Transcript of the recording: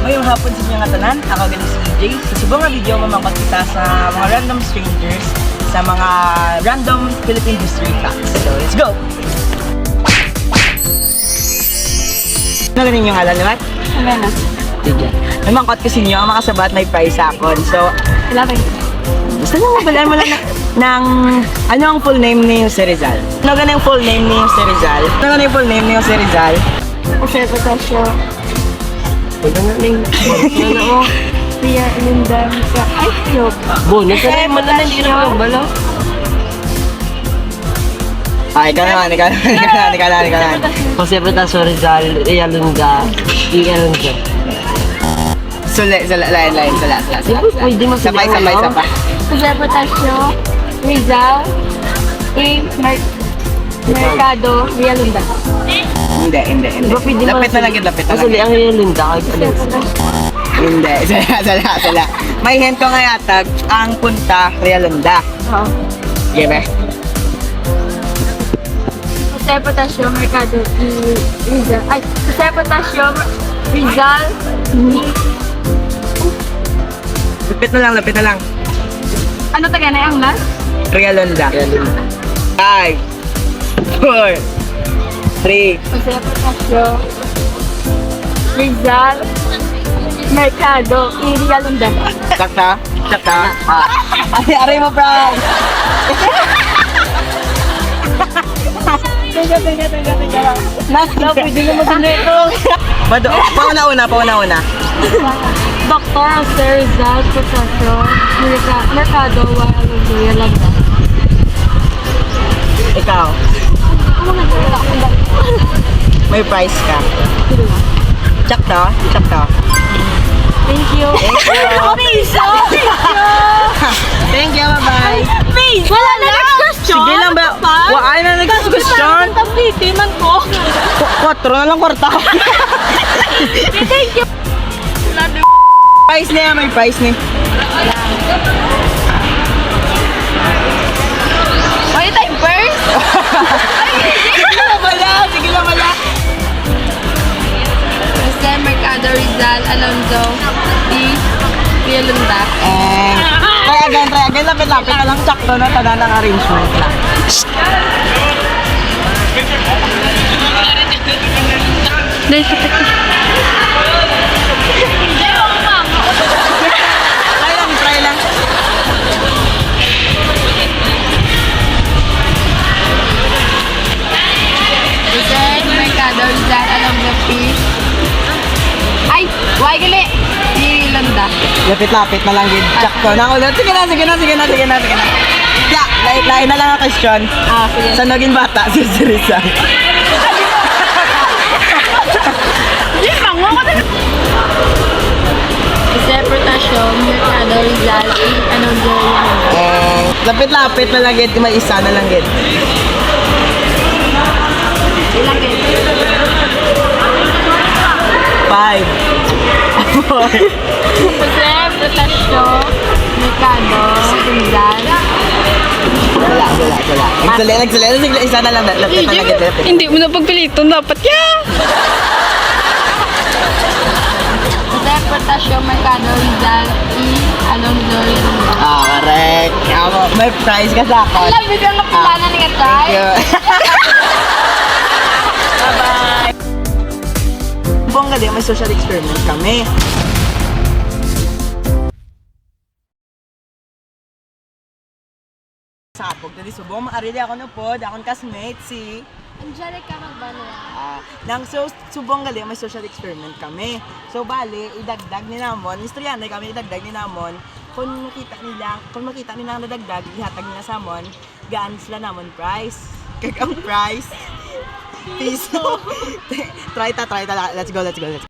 Ngayong hapon sa inyo nga tanan, ako galing si EJ. Sa subong nga video, mamangkot kita sa mga random strangers sa mga random Philippine history facts. So, let's go! Ano ganin yung alam naman? Ano na? Sige. Mamangkot kasi niyo, ang makasabat may prize akon. So, Wala ba yun? gusto nyo mabalaan mo lang ng ano ang full name ni Jose Rizal? Ano ganin yung full name ni Jose Rizal? Ano ganin yung full name ni Jose Rizal? Jose Patasio. Wala nga ning. Ano mo? Pia Linda. Ay, joke. Bonus na yung mata na hindi na balo. Ay, ikaw naman. Jose Patasio Rizal, Ialunda, Ialunda. Sula. Pwede mo Sabay. Jose Patasio. Rizal. Mercado. Realunda. Hindi. Diba pwede mo Lapit na lang. Kasi ang Ialunda, kahit alin. Hindi. Sala. May hint ko nga yatag ang punta Realunda. Oo. Sige ba? Jose Patasio. Mercado. Rizal. Ay, Jose Patasio. Rizal. Lapit na lang. Ano taga na yung last? Realunda. 5 4 3 Jose Patasio. Rizal. Mercado. Realunda. Sakta. Aray mo, Frank. Teka. Last pwede naman din ito. Pauna. Dr. Jose Rizal Patasio. Mercado. Realunda. Realunda. Ikaw, Ano nga dyan? Wala akong dami. may prize ka. Sakta. Thank you. Piso! Thank you, bye-bye. Piso! Wala na next question? Sige lang ba? Ay na next question. Tapitin ko. 4 na lang kwarta. Thank you. Prize na yan, may prize na. Ay, tayo first? Sige lang wala. Jose Mercado Rizal Alonzo Realunda. Try again. Lapit na lang. Sakto na, tada ng arrangement lang. Try lang. Jose Mercado Rizal Alonzo Ay! Why gali? Realunda. Lapit na lang, gid. Sakto na ulit. Sige na. Yeah, lain na lang ang question. Sige. Sa naging bata, si Rizal. Hindi, mango ko na. Jose Patasio Mercado Rizal Alonzo Realunda. Lapit na lang, gid. May isa na lang, gid. Ilang gali? 5 Jose Patasio Mercado Rizal. Wala. Excellent. Sige, isa na lang. Lapit na lang, gid. Hindi mo na pagpiliton, dapat Jose Patasio Mercado Rizal Alonzo Realunda. Correct. May prize ka sa akin. Alam mo yung kapitana ni Katay? Bye-bye. Bongga din, may social experiment kami. Sabog tadi subong maarili ako no pod, akong classmate si Angelica Magbanua. nang subong gali may social experiment kami. So bali idagdag ni namon, istorya na kami idagdag ni namon. Kung makita nila ang nadagdag, ihatag nila sa amon, gaan sila namon price. Kag ang price piso. try ta. Let's go.